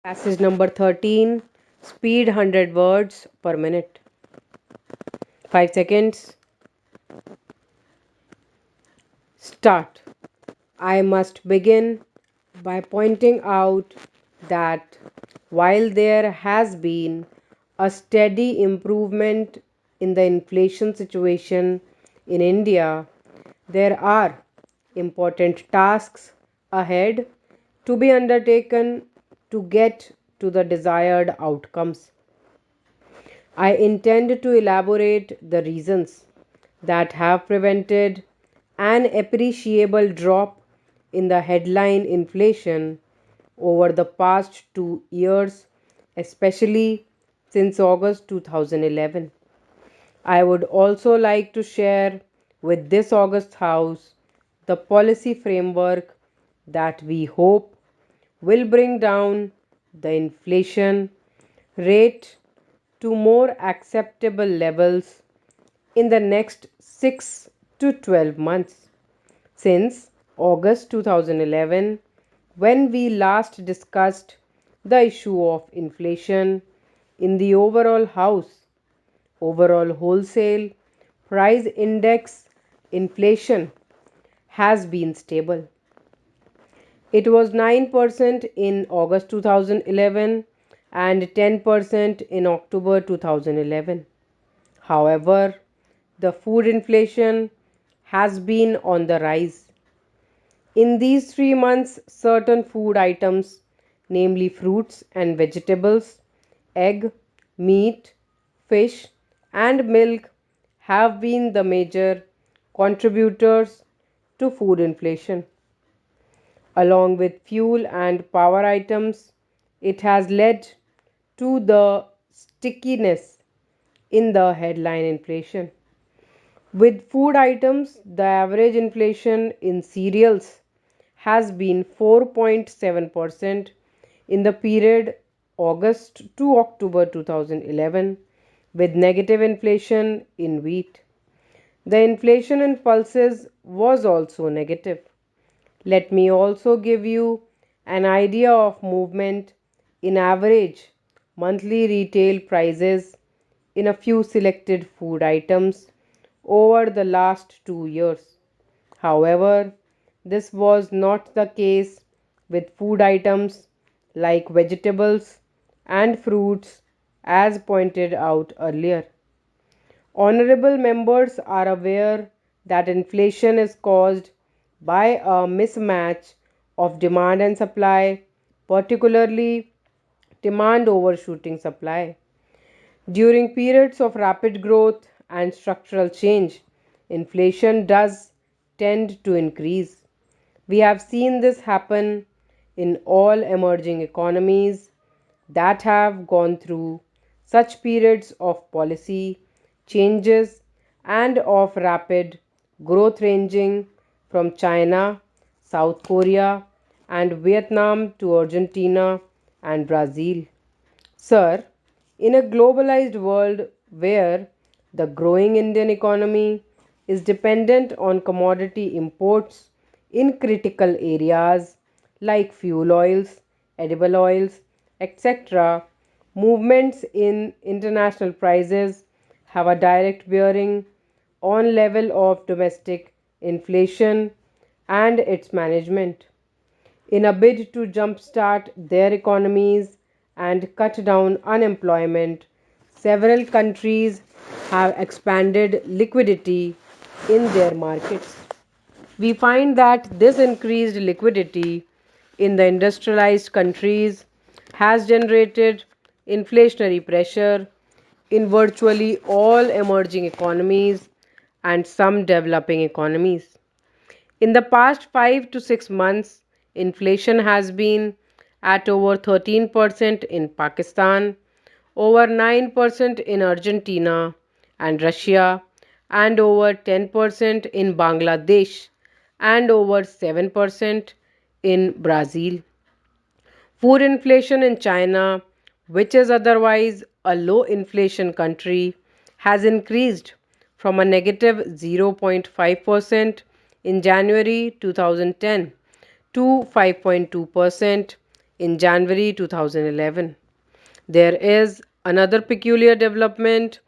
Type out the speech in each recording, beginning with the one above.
Passage number 13. Speed 100 words per minute. 5 seconds. Start. I must begin by pointing out that while there has been a steady improvement in the inflation situation in India, there are important tasks ahead to be undertaken to get to the desired outcomes. I intend to elaborate the reasons that have prevented an appreciable drop in the headline inflation over the past 2 years, especially since August 2011. I would also like to share with this August House the policy framework that we hope will bring down the inflation rate to more acceptable levels in the next 6 to 12 months. Since August 2011, when we last discussed the issue of inflation in the overall wholesale price index inflation has been stable. It was 9% in August 2011 and 10% in October 2011. However, the food inflation has been on the rise. In these 3 months, certain food items, namely fruits and vegetables, egg, meat, fish, and milk, have been the major contributors to food inflation. Along with fuel and power items, it has led to the stickiness in the headline inflation. With food items, the average inflation in cereals has been 4.7% in the period August to October 2011, with negative inflation in wheat. The inflation in pulses was also negative. Let me also give you an idea of movement in average monthly retail prices in a few selected food items over the last 2 years. However, this was not the case with food items like vegetables and fruits as pointed out earlier. Honorable members are aware that inflation is caused by a mismatch of demand and supply, particularly demand overshooting supply. During periods of rapid growth and structural change, inflation does tend to increase. We have seen this happen in all emerging economies that have gone through such periods of policy changes and of rapid growth ranging from China, South Korea, and Vietnam to Argentina and Brazil. Sir, in a globalized world where the growing Indian economy is dependent on commodity imports in critical areas like fuel oils, edible oils, etc., movements in international prices have a direct bearing on level of domestic inflation and its management. In a bid to jumpstart their economies and cut down unemployment, several countries have expanded liquidity in their markets. We find that this increased liquidity in the industrialized countries has generated inflationary pressure in virtually all emerging economies and some developing economies. In the past 5 to 6 months, inflation has been at over 13% in Pakistan, over 9% in Argentina and Russia, and over 10% in Bangladesh, and over 7% in Brazil. Food inflation in China, which is otherwise a low inflation country, has increased from a negative 0.5% in January 2010 to 5.2% in January 2011. There is another peculiar development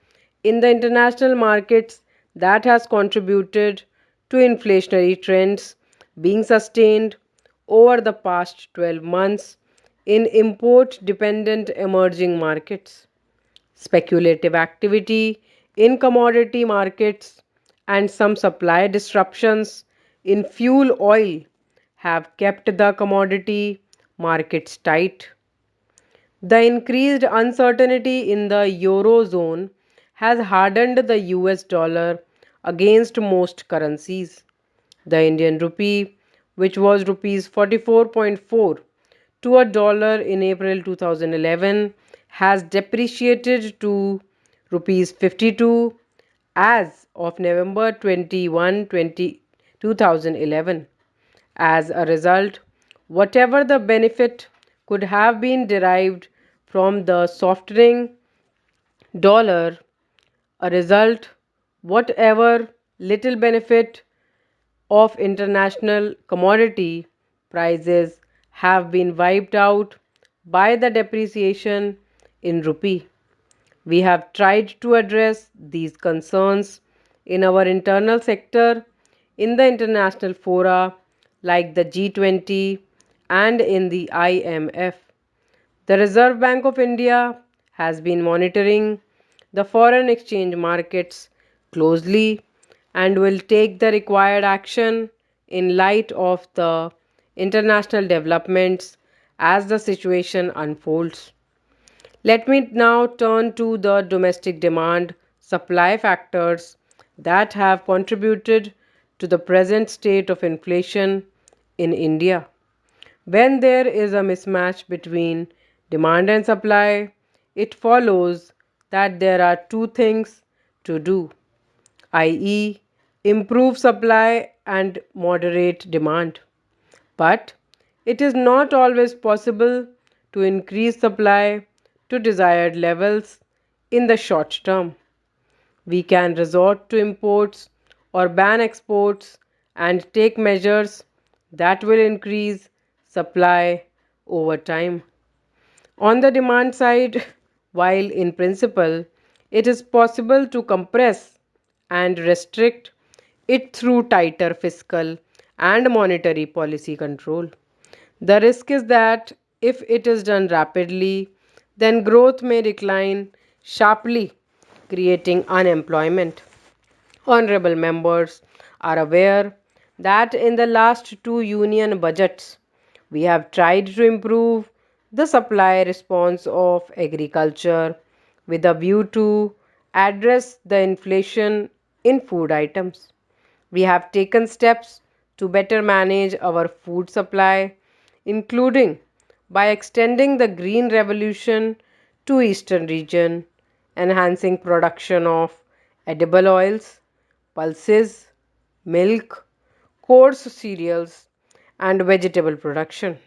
in the international markets that has contributed to inflationary trends being sustained over the past 12 months in import dependent emerging markets. Speculative activity in commodity markets and some supply disruptions in fuel oil have kept the commodity markets tight. The increased uncertainty in the Eurozone has hardened the US dollar against most currencies. The Indian rupee, which was rupees 44.4 to a dollar in April 2011, has depreciated to rupees 52 as of November 21, 2011. As a result, whatever the benefit could have been derived from the softening dollar, a result, whatever little benefit of international commodity prices have been wiped out by the depreciation in rupee. We have tried to address these concerns in our internal sector, in the international fora like the G20 and in the IMF. The Reserve Bank of India has been monitoring the foreign exchange markets closely and will take the required action in light of the international developments as the situation unfolds. Let me now turn to the domestic demand supply factors that have contributed to the present state of inflation in India. When there is a mismatch between demand and supply, it follows that there are two things to do, i.e., improve supply and moderate demand. But it is not always possible to increase supply to desired levels in the short term. We can resort to imports or ban exports and take measures that will increase supply over time. On the demand side, while in principle it is possible to compress and restrict it through tighter fiscal and monetary policy control, the risk is that if it is done rapidly, then growth may decline sharply, creating unemployment. Honorable members are aware that in the last two union budgets, we have tried to improve the supply response of agriculture with a view to address the inflation in food items. We have taken steps to better manage our food supply, including by extending the green revolution to eastern region, enhancing production of edible oils, pulses, milk, coarse cereals, and vegetable production.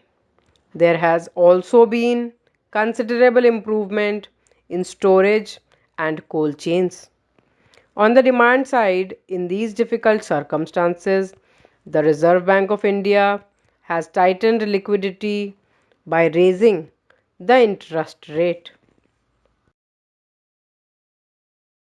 There has also been considerable improvement in storage and cold chains. On the demand side, in these difficult circumstances, the Reserve Bank of India has tightened liquidity by raising the interest rate.